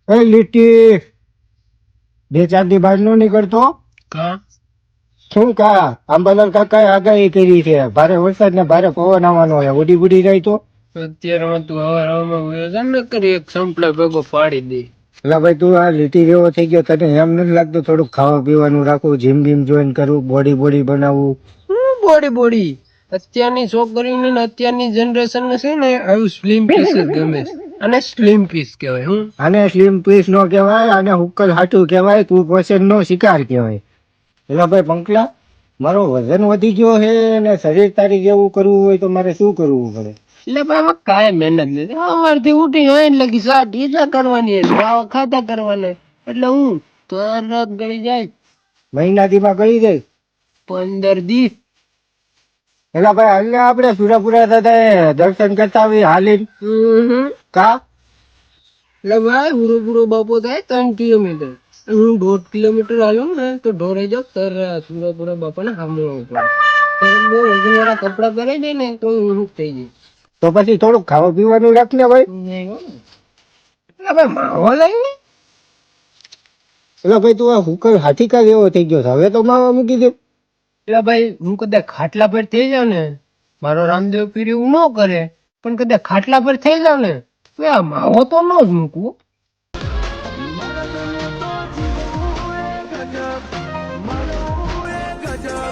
એ લીટી 2-4 દી બહાર નો નીકળતો. કા શું કા? આંબાલાલ કાકાએ આગાહી કરી છે ભારે વરસાદ ને ભારે પવન આવવાનો હોય. ઉડી બુડી જાય તો અત્યારમાં તું હવામાં વયો જા ને કરી એક સંપલા ભેગો પાડી દે. એટલે ભાઈ તું આ લીટી જેવો થઈ ગયો, તને એમ નથી લાગતું થોડુંક ખાવા પીવાનું રાખવું, જીમ બીમ જોઈન કરવું, બોડી બોડી બનાવવું? શું બોડી બોડી? અત્યારની છોકરીઓને ને અત્યારની જનરેશન ને છે ને આવું સ્લિમ પીસ જ ગમે છે. અને સ્લિમ પીસ કહેવાય. હું આને સ્લિમ પીસ નો કહેવાય, આને હુક્કલ હાટું કહેવાય, તું પોષણ નો શિકાર કહેવાય. એટલે ભાઈ પંકલા, મારો વજન વધી ગયો છે ને શરીર તારી જેવું કરવું હોય તો મારે શું કરવું પડે? એટલે ભાઈ આમાં કાંઈ મહેનત નથી. સવારથી ઉઠી હોય લગી ઈજા કરવાની ખાવા ખાતા કરવાના. એટલે હું તરત ગળી જાય મહિનાથીમાં ગળી જાય. 15 દી. એટલે ભાઈ હાલને આપણે સુરાપુરા થતા દર્શન કરતા આવી હાલી કા. એટલે ભાઈ પૂરો પૂરો બાપો થાય 3 કિલોમીટર. હું 1.5 કિલોમીટર આવ્યો ને તો ઢોરાઈ જાવ તરત પૂરા બાપાને સાંભળવું પડે. બહુ વજનવાળા કપડા પહેરાઈ જાય ને તો હું થઈ જાય. તો પછી થોડુંક ખાવા પીવાનું રાખ ને ભાઈ. એટલે ભાઈ માહોલ આવી ને. એટલે ભાઈ તું આ હુકર હાથીકા જેવો થઈ ગયો છે, હવે તો માવા મૂકી દે. એટલે ભાઈ હું કદાચ ખાટલા પર થઈ જાવ ને, મારો રામદેવ પીર એવું ન કરે, પણ કદાચ ખાટલા પર થઈ જાવ ને તો આ માવો તો ન જ મૂકવું.